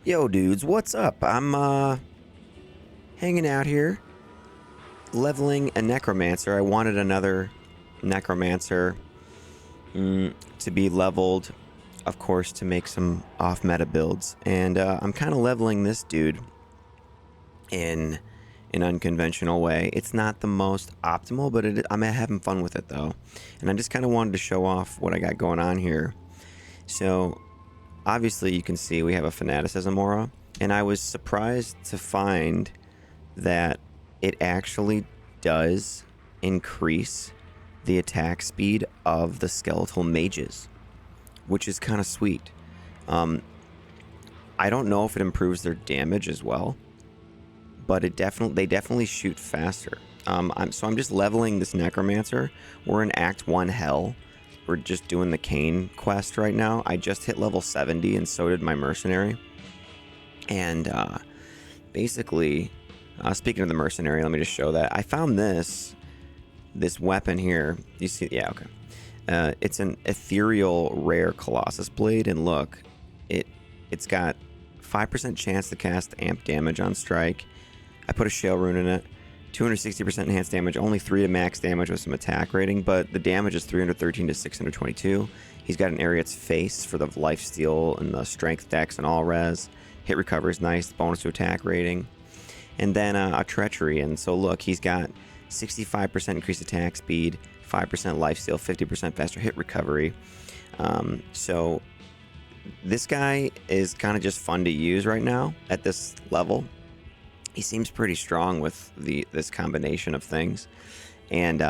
Yo, dudes, what's up? I'm hanging out here, leveling a necromancer. I wanted another necromancer to be leveled, of course, to make some off-meta builds. And I'm kind of leveling this dude in an unconventional way. It's not the most optimal, but I'm having fun with it though. And I just kind of wanted to show off what I got going on here. So obviously you can see we have a fanaticism aura, and I was surprised to find that it actually does increase the attack speed of the skeletal mages, which is kind of sweet. I don't know if it improves their damage as well, but they definitely shoot faster. So I'm just leveling this necromancer. We're in Act 1 Hell. We're just doing the Cain quest right now. I just hit level 70, and so did my mercenary. And basically, speaking of the mercenary, let me just show that. I found this weapon here. You see? Yeah, okay. It's an ethereal rare Colossus blade, and look, it's got 5% chance to cast amp damage on strike. I put a shale rune in it. 260% enhanced damage, only 3 to max damage with some attack rating, but the damage is 313 to 622. He's got an Ariat's face for the lifesteal and the strength dex and all res. Hit recover is nice, bonus to attack rating. And then a treachery, and so look, he's got 65% increased attack speed, 5% lifesteal, 50% faster hit recovery. So this guy is kind of just fun to use right now at this level. He seems pretty strong with this combination of things, and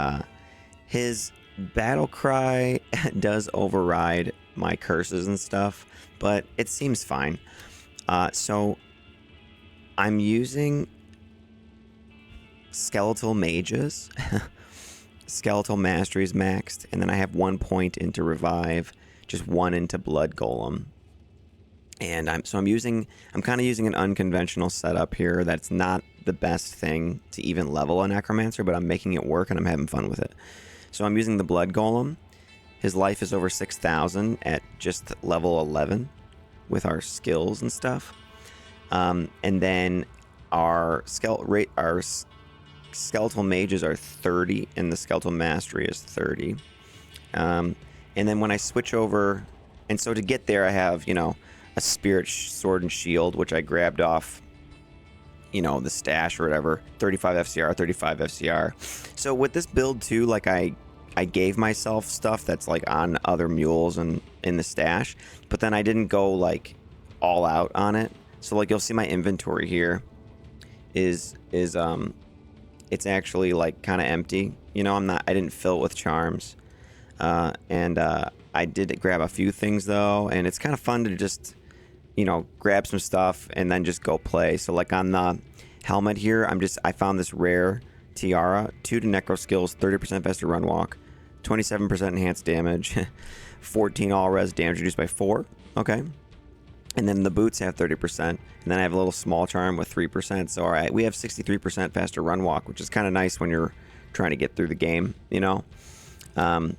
his battle cry does override my curses and stuff, but it seems fine. So I'm using skeletal mages. Skeletal mastery is maxed, and then I have 1 point into revive, just 1 into blood golem. And I'm kind of using an unconventional setup here. That's not the best thing to even level a necromancer, but I'm making it work and I'm having fun with it. So I'm using the blood golem. His life is over 6,000 at just level 11 with our skills and stuff. And then our skeletal mages are 30, and the skeletal mastery is 30. And then when I switch over, and so to get there, I have, a spirit sword and shield, which I grabbed off, the stash or whatever. 35 FCR, 35 FCR. So with this build too, like I gave myself stuff that's like on other mules and in the stash, but then I didn't go like all out on it. So like you'll see my inventory here is it's actually like kind of empty. I didn't fill it with charms. And I did grab a few things though, and it's kind of fun to just grab some stuff and then just go play. So like on the helmet here, I found this rare tiara, 2 to necro skills, 30% faster run walk, 27% enhanced damage, 14 all res, damage reduced by 4. Okay. And then the boots have 30%, and then I have a little small charm with 3%. So all right, we have 63% faster run walk, which is kind of nice when you're trying to get through the game, And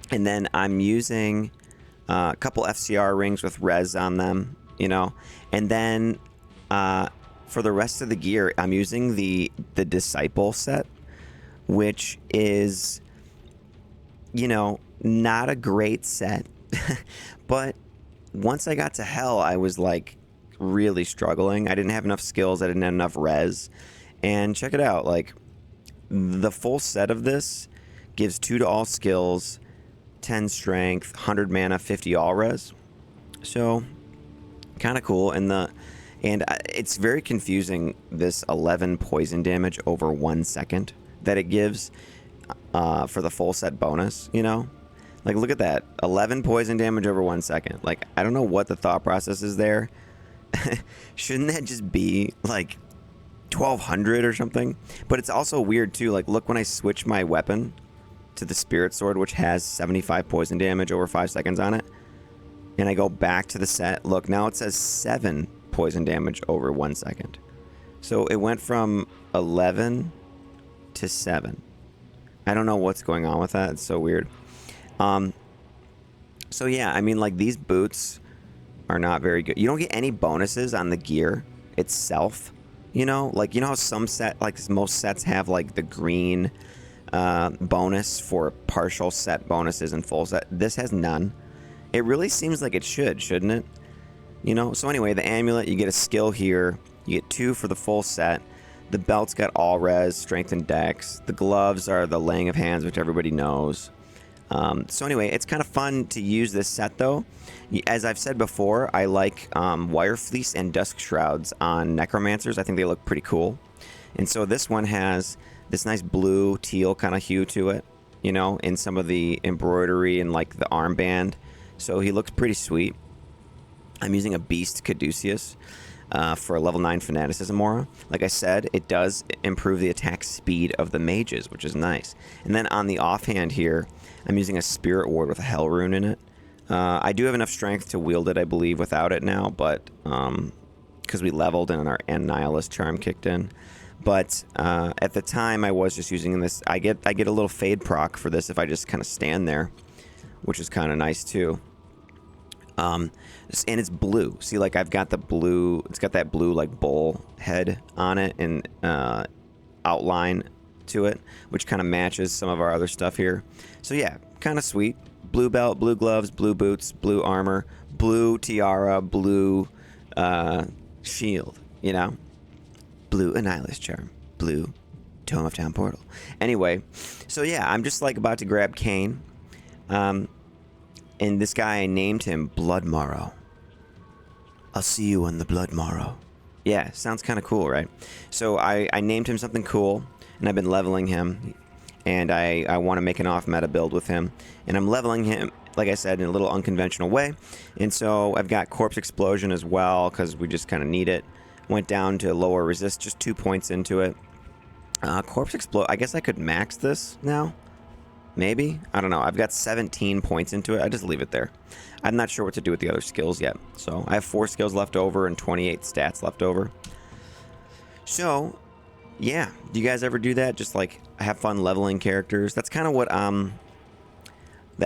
then I'm using a couple FCR rings with res on them, And then for the rest of the gear, I'm using the Disciple set, which is, not a great set. But once I got to Hell, I was like really struggling. I didn't have enough skills. I didn't have enough res. And check it out. Like the full set of this gives 2 to all skills, 10 strength, 100 mana, 50 all res. So kind of cool. And it's very confusing, this 11 poison damage over 1 second that it gives for the full set bonus, Like look at that, 11 poison damage over 1 second. Like I don't know what the thought process is there. Shouldn't that just be like 1200 or something? But it's also weird too. Like look, when I switch my weapon to the spirit sword, which has 75 poison damage over 5 seconds on it, and I go back to the set, look, now it says 7 poison damage over 1 second. So it went from 11 to 7. I don't know what's going on with that. It's so weird. So yeah, I mean, like these boots are not very good. You don't get any bonuses on the gear itself. You know, like, you know how some most sets have like the green bonus for partial set bonuses and full set. This has none. It really seems like it should, shouldn't it? You know, so anyway, the amulet, you get a skill here. You get 2 for the full set. The belt's got all res, strength, and dex. The gloves are the laying of hands, which everybody knows. So anyway, it's kind of fun to use this set, though. As I've said before, I like Wire Fleece and Dusk Shrouds on Necromancers. I think they look pretty cool. And so this one has this nice blue teal kind of hue to it, you know, in some of the embroidery and like the armband. So he looks pretty sweet. I'm using a Beast Caduceus for a level 9 Fanaticism aura. Like I said, it does improve the attack speed of the mages, which is nice. And then on the offhand here, I'm using a Spirit Ward with a Hell Rune in it. I do have enough strength to wield it, I believe, without it now, but because we leveled and our Nihilist charm kicked in. But at the time, I was just using this. I get a little fade proc for this if I just kind of stand there, which is kind of nice too. And it's blue. See, like I've got the blue. It's got that blue like bull head on it and outline to it, which kind of matches some of our other stuff here. So yeah, kind of sweet. Blue belt, blue gloves, blue boots, blue armor, blue tiara, blue shield. You know, blue Annihilus charm, blue Tome of Town portal. Anyway, so yeah, I'm just like about to grab Kane. And this guy, I named him Blood Morrow. I'll see you on the Blood Morrow. Yeah, sounds kind of cool, right? So I named him something cool, and I've been leveling him. And I want to make an off-meta build with him. And I'm leveling him, like I said, in a little unconventional way. And so I've got Corpse Explosion as well, because we just kind of need it. Went down to lower resist, just 2 points into it. Corpse Explode, I guess I could max this now. Maybe? I don't know. I've got 17 points into it. I just leave it there. I'm not sure what to do with the other skills yet. So I have 4 skills left over and 28 stats left over. So, yeah. Do you guys ever do that? Just like have fun leveling characters? That's kind of what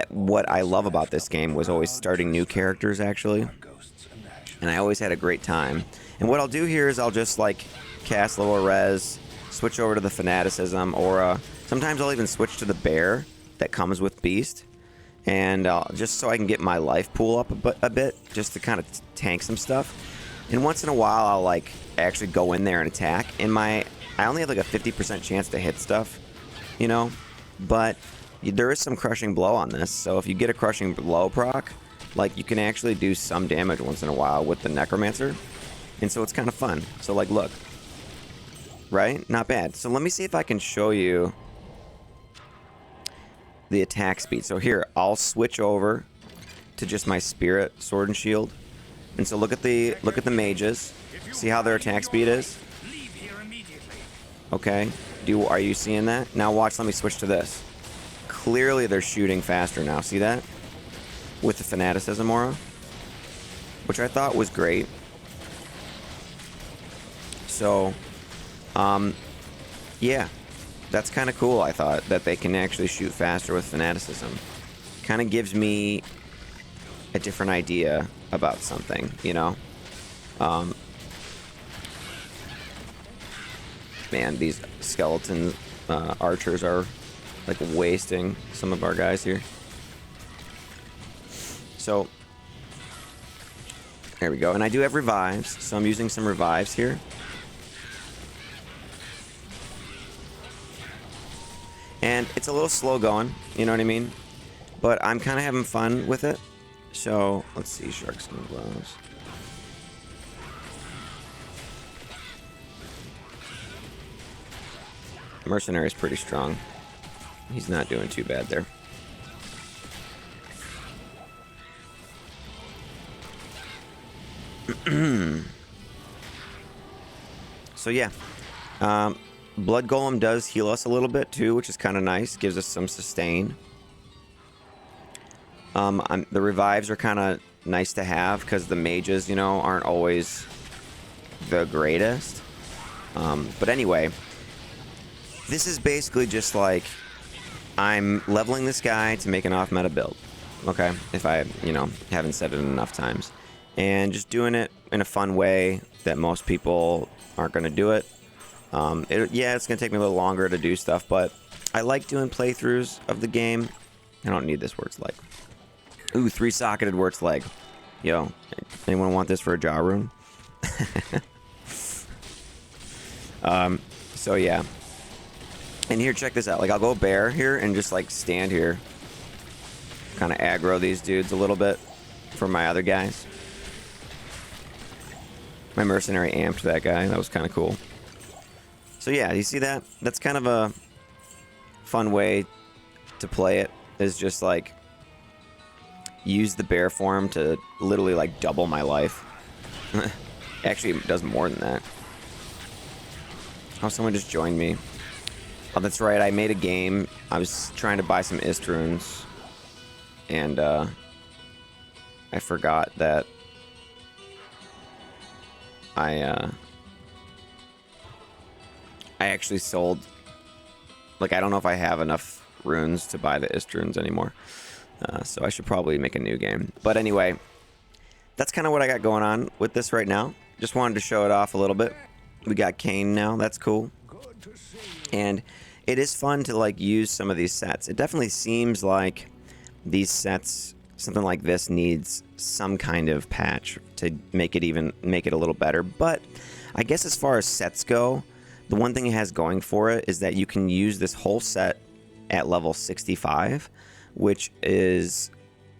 what I love about this game was always starting new characters, actually. And I always had a great time. And what I'll do here is I'll just like cast lower res, switch over to the Fanaticism aura. Sometimes I'll even switch to the bear that comes with Beast, and just so I can get my life pool up a bit, just to kind of tank some stuff. And once in a while, I'll like actually go in there and attack. And I only have like a 50% chance to hit stuff, you know. But there is some crushing blow on this, so if you get a crushing blow proc, like you can actually do some damage once in a while with the Necromancer, and so it's kind of fun. So like, look, right? Not bad. So let me see if I can show you the attack speed. So here, I'll switch over to just my Spirit Sword and Shield. And so look at the mages. See how their attack speed is? Okay. Are you seeing that? Now watch, let me switch to this. Clearly they're shooting faster now. See that? With the Fanaticism aura, which I thought was great. So, yeah. That's kind of cool, I thought, that they can actually shoot faster with Fanaticism. Kind of gives me a different idea about something, you know? Man, these skeleton archers are, like, wasting some of our guys here. So, there we go. And I do have revives, so I'm using some revives here. And it's a little slow going, you know what I mean? But I'm kind of having fun with it. So, let's see, Shark Skin Gloves. Mercenary is pretty strong. He's not doing too bad there. So yeah. Blood Golem does heal us a little bit too, which is kind of nice. Gives us some sustain. The revives are kind of nice to have because the mages, you know, aren't always the greatest. But anyway, this is basically just like I'm leveling this guy to make an off-meta build. Okay, if I, you know, haven't said it enough times. and just doing it in a fun way that most people aren't going to do it. Yeah, it's going to take me a little longer to do stuff, but I like doing playthroughs of the game. I don't need this where it's leg. Ooh, 3-socketed where it's leg. Yo, anyone want this for a jaw rune? So yeah. And here, check this out. Like, I'll go bear here and just, like, stand here. Kind of aggro these dudes a little bit for my other guys. My mercenary amped that guy. That was kind of cool. So yeah, you see that? That's kind of a fun way to play it. Is just, like, use the bear form to literally, like, double my life. Actually, it does more than that. Oh, someone just joined me. Oh, that's right. I made a game. I was trying to buy some Ist runes. And, I forgot that I actually sold... Like, I don't know if I have enough runes to buy the Ist runes anymore. So I should probably make a new game. But anyway, that's kind of what I got going on with this right now. Just wanted to show it off a little bit. We got Kane now. That's cool. And it is fun to, like, use some of these sets. It definitely seems like these sets, something like this, needs some kind of patch to make it a little better. But I guess as far as sets go, the one thing it has going for it is that you can use this whole set at level 65, which is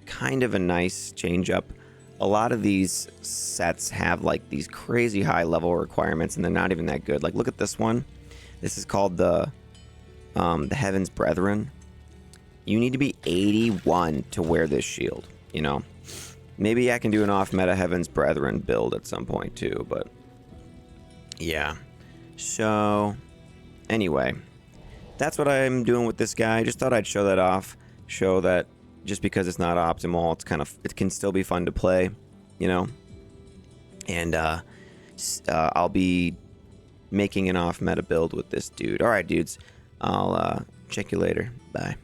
kind of a nice change up. A lot of these sets have, like, these crazy high level requirements, and they're not even that good. Like, look at this one. This is called the Heaven's Brethren. You need to be 81 to wear this shield, you know? Maybe I can do an off-meta Heaven's Brethren build at some point, too, but... yeah. So... anyway. That's what I'm doing with this guy. Just thought I'd show that off. Show that just because it's not optimal, it can still be fun to play, you know? And, I'll be making an off-meta build with this dude. Alright, dudes. I'll check you later. Bye.